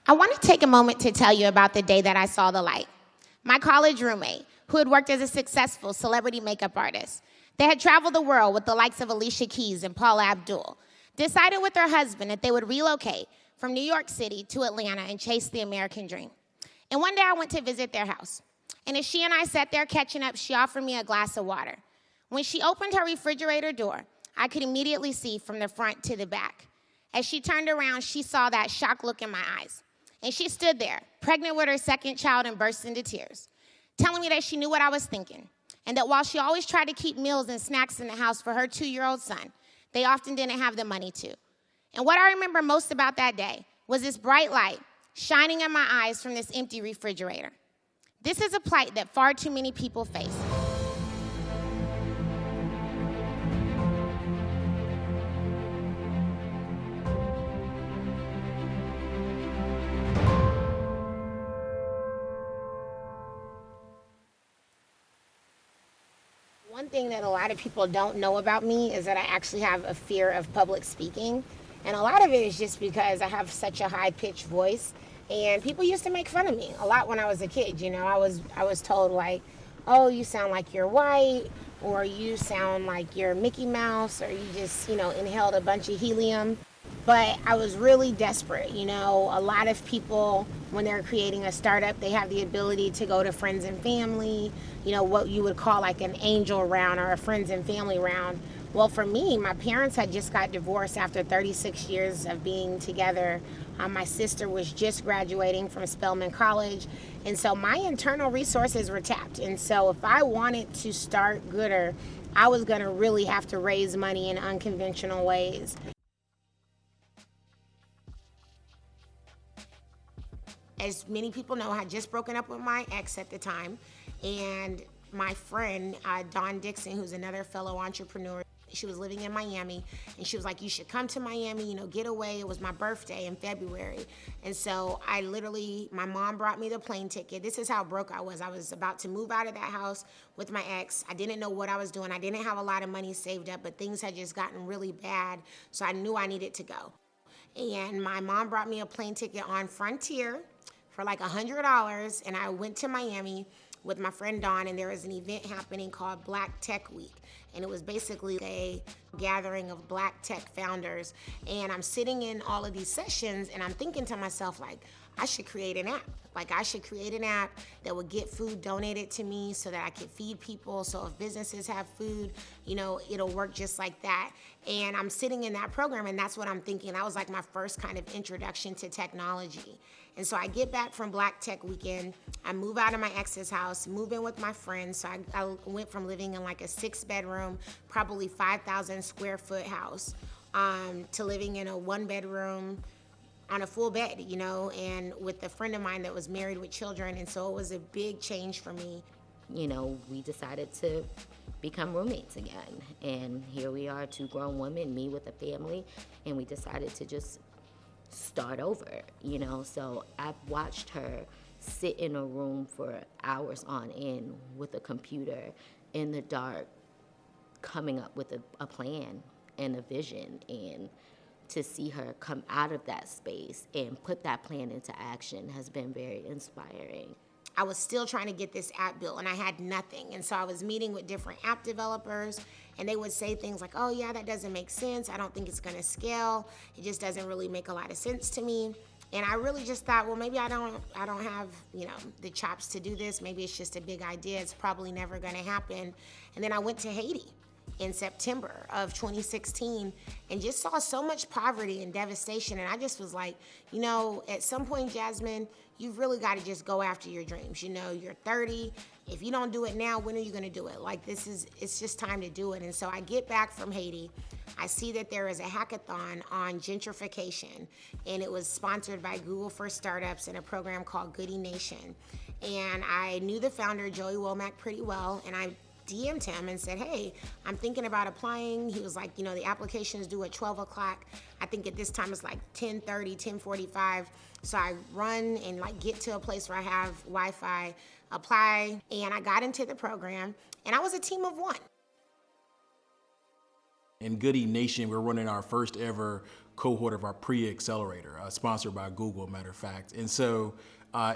I want to take a moment to tell you about the day that I saw the light. My college roommate, who had worked as a successful celebrity makeup artist, they had traveled the world with the likes of Alicia Keys and Paula Abdul, decided with her husband that they would relocate from New York City to Atlanta and chase the American dream. And one day I went to visit their house. And as she and I sat there catching up, she offered me a glass of water. When she opened her refrigerator door, I could immediately see from the front to the back. As she turned around, she saw that shocked look in my eyes. And she stood there, pregnant with her second child, and burst into tears, telling me that she knew what I was thinking, and that while she always tried to keep meals and snacks in the house for her 2-year-old son, they often didn't have the money to. And what I remember most about that day was this bright light shining in my eyes from this empty refrigerator. This is a plight that far too many people face. One thing that a lot of people don't know about me is that I actually have a fear of public speaking. And a lot of it is just because I have such a high-pitched voice. And people used to make fun of me a lot when I was a kid. You know, I was told like, oh, you sound like you're white, or you sound like you're Mickey Mouse, or you just, inhaled a bunch of helium. But I was really desperate. A lot of people, when they're creating a startup, they have the ability to go to friends and family, what you would call like an angel round or a friends and family round. Well, for me, my parents had just got divorced after 36 years of being together. My sister was just graduating from Spelman College. And so my internal resources were tapped. And so if I wanted to start GOODR, I was going to really have to raise money in unconventional ways. As many people know, I had just broken up with my ex at the time, and my friend, Dawn Dixon, who's another fellow entrepreneur, she was living in Miami, and she was like, you should come to Miami, get away. It was my birthday in February. And so my mom brought me the plane ticket. This is how broke I was. I was about to move out of that house with my ex. I didn't know what I was doing. I didn't have a lot of money saved up, but things had just gotten really bad, so I knew I needed to go. And my mom brought me a plane ticket on Frontier for like $100, and I went to Miami with my friend Dawn, and there was an event happening called Black Tech Week, and it was basically a gathering of Black tech founders. And I'm sitting in all of these sessions, and I'm thinking to myself, like, I should create an app. Like, I should create an app that would get food donated to me so that I could feed people. So if businesses have food, it'll work just like that. And I'm sitting in that program, and that's what I'm thinking. That was like my first kind of introduction to technology. And so I get back from Black Tech Weekend. I move out of my ex's house, move in with my friends. So I went from living in like a 6-bedroom, probably 5,000 square foot house, to living in a 1-bedroom, on a full bed, and with a friend of mine that was married with children. And so it was a big change for me. We decided to become roommates again. And here we are, 2 grown women, me with a family, and we decided to just start over, So I've watched her sit in a room for hours on end with a computer in the dark, coming up with a plan and a vision, and to see her come out of that space and put that plan into action has been very inspiring. I was still trying to get this app built, and I had nothing. And so I was meeting with different app developers, and they would say things like, oh yeah, that doesn't make sense. I don't think it's gonna scale. It just doesn't really make a lot of sense to me. And I really just thought, well, maybe I don't have, the chops to do this. Maybe it's just a big idea. It's probably never gonna happen. And then I went to Haiti in September of 2016 and just saw so much poverty and devastation. And I just was like, at some point, Jasmine, you've really got to just go after your dreams. You're 30. If you don't do it now, when are you going to do it? Like, it's just time to do it. And so I get back from Haiti. I see that there is a hackathon on gentrification, and it was sponsored by Google for Startups and a program called GOODR Nation. And I knew the founder, Joey Womack, pretty well, and I DM'd him and said, hey, I'm thinking about applying. He was like, the application is due at 12 o'clock. I think at this time it's like 10:30, 10:45. So I run and get to a place where I have Wi-Fi, apply, and I got into the program, and I was a team of 1. In GOODR Nation, we're running our first ever cohort of our pre-accelerator, sponsored by Google, matter of fact. And so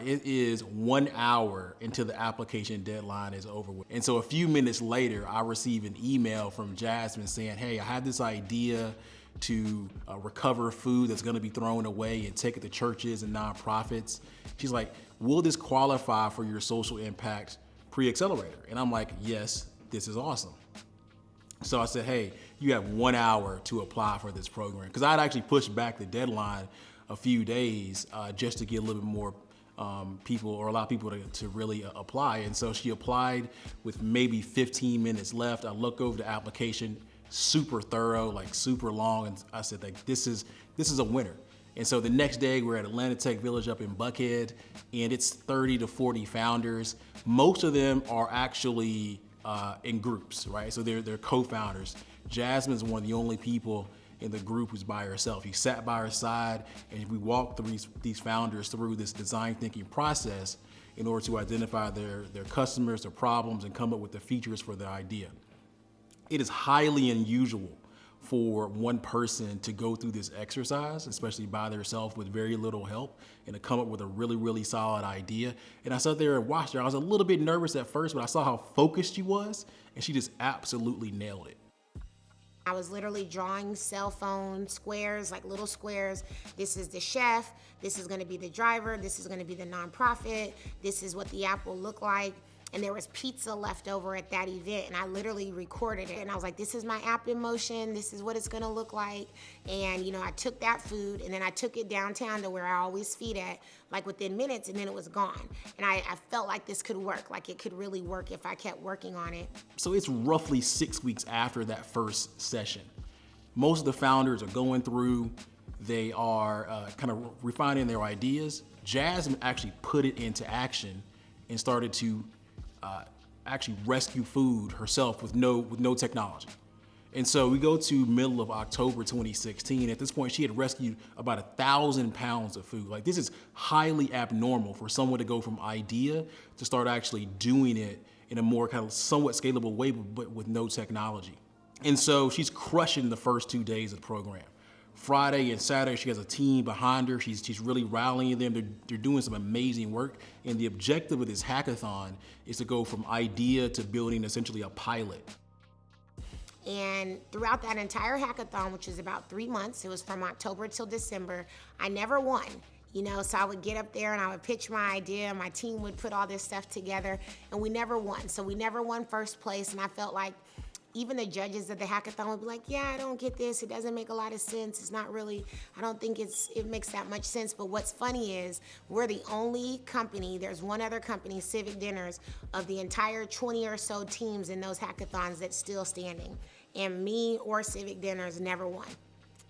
it is 1 hour until the application deadline is over with. And so a few minutes later, I receive an email from Jasmine saying, hey, I have this idea to recover food that's gonna be thrown away and take it to churches and nonprofits. She's like, will this qualify for your social impact pre-accelerator? And I'm like, yes, this is awesome. So I said, hey, you have 1 hour to apply for this program. Because I'd actually pushed back the deadline a few days just to get a little bit more people, or allow people to really apply. And so she applied with maybe 15 minutes left. I look over the application, super thorough, like super long. And I said, like, this is a winner. And so the next day we're at Atlanta Tech Village up in Buckhead, and it's 30 to 40 founders. Most of them are actually in groups, right? So they're co-founders. Jasmine's one of the only people in the group who's by herself. He sat by her side, and we walked these founders through this design thinking process in order to identify their customers, their problems, and come up with the features for their idea. It is highly unusual for one person to go through this exercise, especially by themselves with very little help, and to come up with a really, really solid idea. And I sat there and watched her. I was a little bit nervous at first, but I saw how focused she was, and she just absolutely nailed it. I was literally drawing cell phone squares, like little squares. This is the chef, this is gonna be the driver, this is gonna be the nonprofit, this is what the app will look like. And there was pizza left over at that event, and I literally recorded it. And I was like, this is my app in motion, this is what it's gonna look like. And I took that food, and then I took it downtown to where I always feed at, like within minutes, and then it was gone. And I felt like this could work, like it could really work if I kept working on it. So it's roughly 6 weeks after that first session. Most of the founders are going through, they are kind of refining their ideas. Jasmine actually put it into action and started to actually rescue food herself with no technology. And so we go to middle of October 2016. At this point, she had rescued about 1,000 pounds of food. Like, this is highly abnormal for someone to go from idea to start actually doing it in a more kind of somewhat scalable way, but with no technology. And so she's crushing the first 2 days of the program. Friday and Saturday, she has a team behind her. She's really rallying them. They're doing some amazing work. And the objective of this hackathon is to go from idea to building essentially a pilot. And throughout that entire hackathon, which is about 3 months, it was from October till December, I never won. So I would get up there and I would pitch my idea, and my team would put all this stuff together, and we never won. So we never won first place, and I felt like even the judges of the hackathon would be like, yeah, I don't get this. It doesn't make a lot of sense. It's not really, I don't think it makes that much sense. But what's funny is we're the only company, there's one other company, Civic Dinners, of the entire 20 or so teams in those hackathons that's still standing. And me or Civic Dinners never won.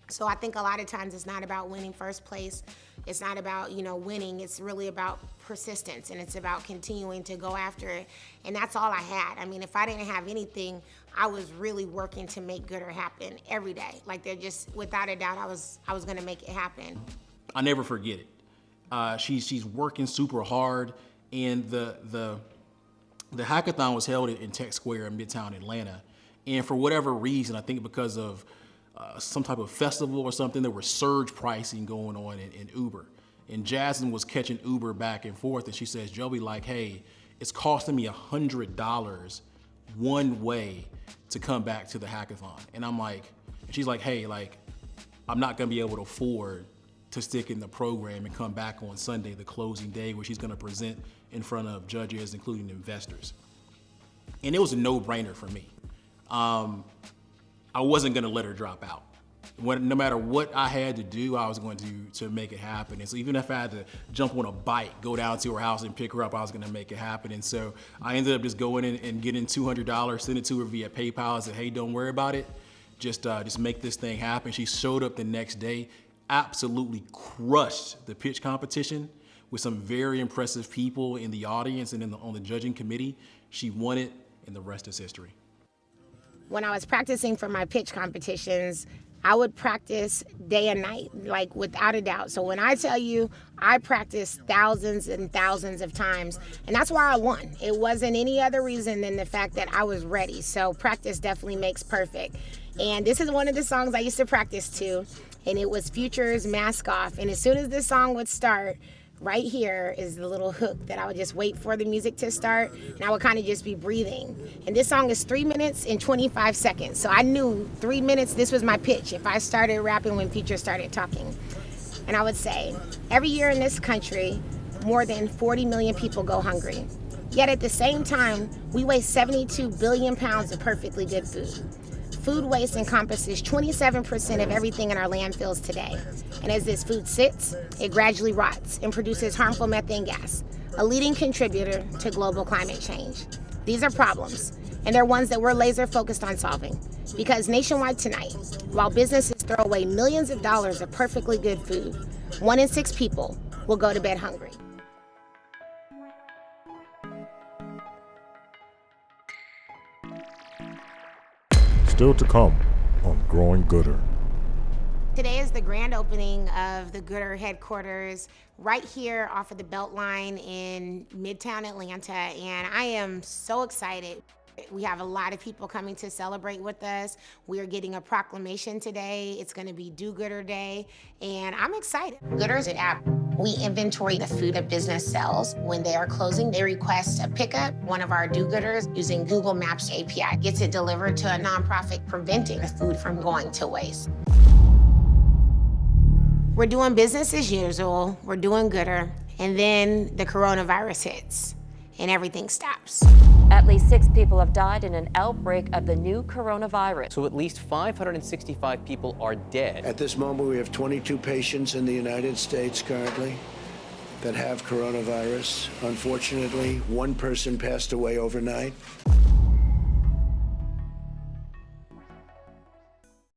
So I think a lot of times it's not about winning first place. It's not about, winning. It's really about persistence, and it's about continuing to go after it. And that's all I had. I mean, if I didn't have anything, I was really working to make GOODR happen every day. Like, they're just, without a doubt, I was gonna make it happen. I never forget it. She's working super hard, and the hackathon was held in Tech Square in Midtown Atlanta. And for whatever reason, I think because of some type of festival or something, there was surge pricing going on in Uber. And Jasmine was catching Uber back and forth, and she says, Joey, like, hey, it's costing me $100 one way to come back to the hackathon. And I'm like, she's like, hey, like, I'm not gonna be able to afford to stick in the program and come back on Sunday, the closing day, where she's gonna present in front of judges, including investors. And it was a no-brainer for me. I wasn't gonna let her drop out. No matter what I had to do, I was going to make it happen. And so even if I had to jump on a bike, go down to her house and pick her up, I was gonna make it happen. And so I ended up just going in and getting $200, send it to her via PayPal, and said, hey, don't worry about it. Just make this thing happen. She showed up the next day, absolutely crushed the pitch competition with some very impressive people in the audience and on the judging committee. She won it, and the rest is history. When I was practicing for my pitch competitions, I would practice day and night, like, without a doubt. So when I tell you, I practiced thousands and thousands of times, and that's why I won. It wasn't any other reason than the fact that I was ready. So practice definitely makes perfect. And this is one of the songs I used to practice to. and it was Future's Mask Off. And as soon as this song would start, right here is the little hook that I would just wait for the music to start, and I would kind of just be breathing. And this song is 3 minutes and 25 seconds. So I knew 3 minutes, this was my pitch if I started rapping when Future started talking. And I would say, every year in this country, more than 40 million people go hungry. Yet at the same time, we waste 72 billion pounds of perfectly good food. Food waste encompasses 27% of everything in our landfills today. And as this food sits, it gradually rots and produces harmful methane gas, a leading contributor to global climate change. These are problems, and they're ones that we're laser focused on solving. Because nationwide tonight, while businesses throw away millions of dollars of perfectly good food, 1 in 6 people will go to bed hungry. Still to come on Growing GOODR. Today is the grand opening of the GOODR headquarters right here off of the Beltline in Midtown Atlanta, and I am so excited. We have a lot of people coming to celebrate with us. We are getting a proclamation today. It's going to be Do GOODR Day, and I'm excited. GOODR is an app. We inventory the food a business sells. When they are closing, they request a pickup. One of our Do GOODRs using Google Maps API gets it delivered to a nonprofit preventing the food from going to waste. We're doing business as usual. We're doing GOODR, and then the coronavirus hits, and everything stops. At least 6 people have died in an outbreak of the new coronavirus. So at least 565 people are dead. At this moment, we have 22 patients in the United States currently that have coronavirus. Unfortunately, 1 person passed away overnight.